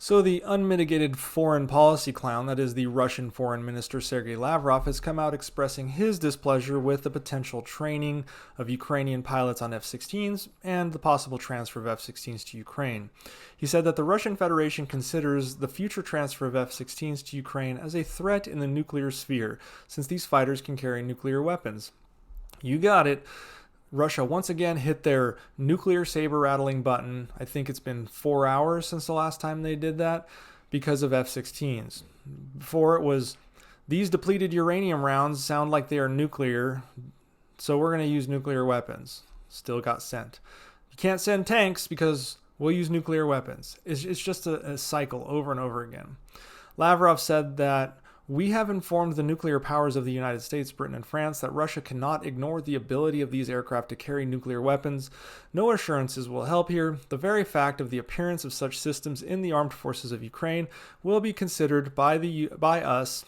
So the unmitigated foreign policy clown, that is the Russian Foreign Minister Sergei Lavrov, has come out expressing his displeasure with the potential training of Ukrainian pilots on F-16s and the possible transfer of F-16s to Ukraine. He said that the Russian Federation considers the future transfer of F-16s to Ukraine as a threat in the nuclear sphere, since these fighters can carry nuclear weapons. You got it. Russia once again hit their nuclear saber rattling button. I think it's been 4 hours since the last time they did that because of F-16s. Before it was, these depleted uranium rounds sound like they are nuclear, so we're going to use nuclear weapons. Still got sent. You can't send tanks because we'll use nuclear weapons. It's just a cycle over and over again. Lavrov said that we have informed the nuclear powers of the United States, Britain, and France that Russia cannot ignore the ability of these aircraft to carry nuclear weapons. No assurances will help here. The very fact of the appearance of such systems in the armed forces of Ukraine will be considered by us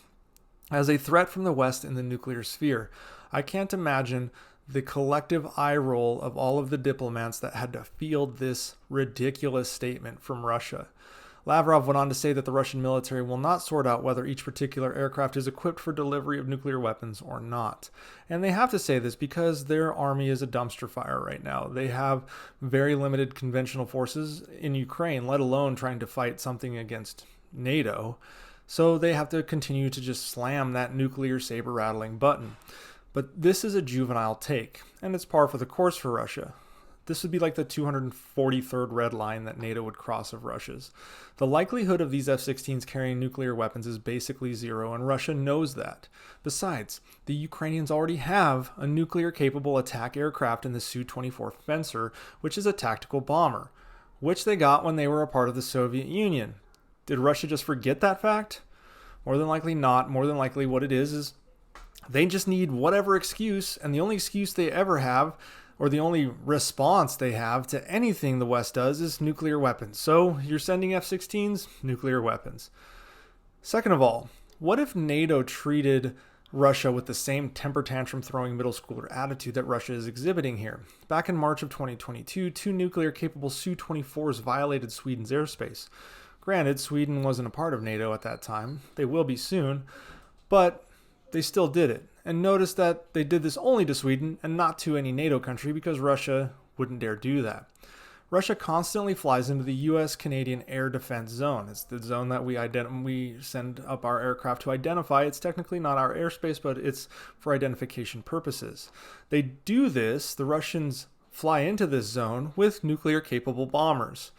as a threat from the West in the nuclear sphere. I can't imagine the collective eye roll of all of the diplomats that had to field this ridiculous statement from Russia. Lavrov went on to say that the Russian military will not sort out whether each particular aircraft is equipped for delivery of nuclear weapons or not. And they have to say this because their army is a dumpster fire right now. They have very limited conventional forces in Ukraine, let alone trying to fight something against NATO. So they have to continue to just slam that nuclear saber rattling button. But this is a juvenile take, and it's par for the course for Russia. This would be like the 243rd red line that NATO would cross of Russia's. The likelihood of these F-16s carrying nuclear weapons is basically zero, and Russia knows that. Besides, the Ukrainians already have a nuclear-capable attack aircraft in the Su-24 Fencer, which is a tactical bomber, which they got when they were a part of the Soviet Union. Did Russia just forget that fact? More than likely not. More than likely what it is they just need whatever excuse, and the only excuse they ever have, or the only response they have to anything the West does, is nuclear weapons. So you're sending F-16s, nuclear weapons. Second of all, what if NATO treated Russia with the same temper tantrum throwing middle schooler attitude that Russia is exhibiting here? Back in March of 2022, two nuclear capable Su-24s violated Sweden's airspace. Granted, Sweden wasn't a part of NATO at that time. They will be soon, but they still did it. And notice that they did this only to Sweden and not to any NATO country because Russia wouldn't dare do that. Russia constantly flies into the U.S.-Canadian air defense zone. It's the zone that we send up our aircraft to identify. It's technically not our airspace, but it's for identification purposes. They do this, the Russians fly into this zone with nuclear-capable bombers.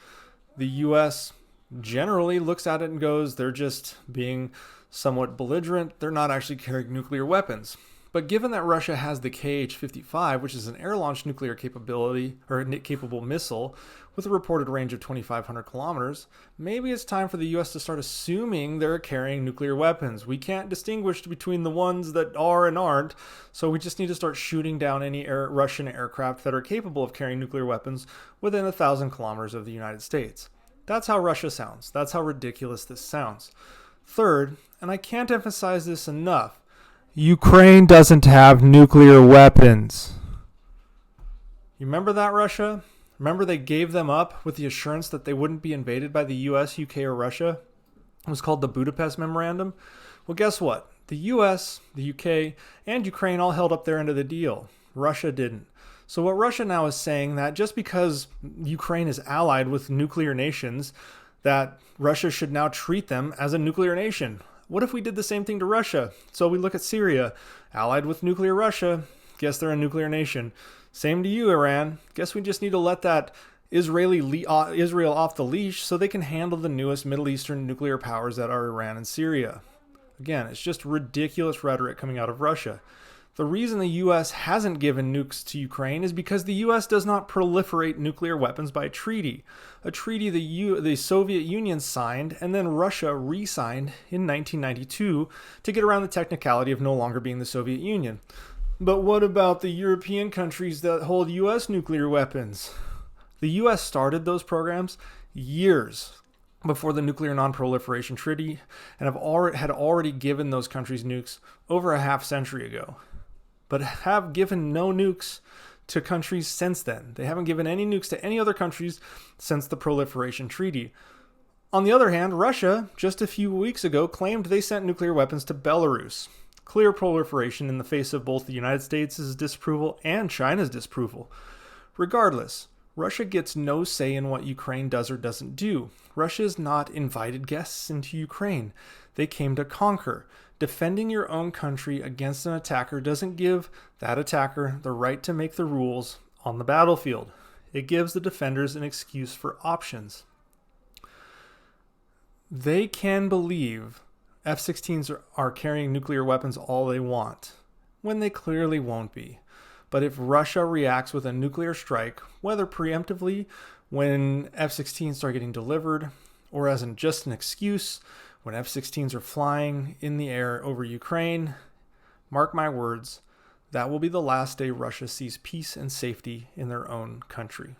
The U.S. generally looks at it and goes, they're just being somewhat belligerent. They're not actually carrying nuclear weapons. But given that Russia has the Kh-55, which is an air-launched nuclear capability or capable missile with a reported range of 2,500 kilometers, maybe it's time for the U.S. to start assuming they're carrying nuclear weapons. We can't distinguish between the ones that are and aren't, so we just need to start shooting down any Russian aircraft that are capable of carrying nuclear weapons within 1,000 kilometers of the United States. That's how Russia sounds. That's how ridiculous this sounds. Third, and I can't emphasize this enough, Ukraine doesn't have nuclear weapons. You remember that, Russia? Remember they gave them up with the assurance that they wouldn't be invaded by the US, UK, or Russia? It was called the Budapest Memorandum. Well, guess what? The US, the UK, and Ukraine all held up their end of the deal. Russia didn't. So what Russia now is saying that just because Ukraine is allied with nuclear nations, that Russia should now treat them as a nuclear nation. What if we did the same thing to Russia? So we look at Syria, allied with nuclear Russia. Guess they're a nuclear nation. Same to you, Iran. Guess we just need to let that Israel off the leash so they can handle the newest Middle Eastern nuclear powers that are Iran and Syria. Again, it's just ridiculous rhetoric coming out of Russia. The reason the U.S. hasn't given nukes to Ukraine is because the U.S. does not proliferate nuclear weapons by treaty. A treaty the Soviet Union signed and then Russia re-signed in 1992 to get around the technicality of no longer being the Soviet Union. But what about the European countries that hold U.S. nuclear weapons? The U.S. started those programs years before the Nuclear Non-Proliferation Treaty and had already given those countries nukes over a half century ago, but have given no nukes to countries since then. They haven't given any nukes to any other countries since the Proliferation Treaty. On the other hand, Russia, just a few weeks ago, claimed they sent nuclear weapons to Belarus. Clear proliferation in the face of both the United States' disapproval and China's disapproval. Regardless, Russia gets no say in what Ukraine does or doesn't do. Russia is not invited guests into Ukraine. They came to conquer. Defending your own country against an attacker doesn't give that attacker the right to make the rules on the battlefield. It gives the defenders an excuse for options. They can believe F-16s are carrying nuclear weapons all they want, when they clearly won't be. But if Russia reacts with a nuclear strike, whether preemptively when F-16s start getting delivered, or as just an excuse when F-16s are flying in the air over Ukraine, mark my words, that will be the last day Russia sees peace and safety in their own country.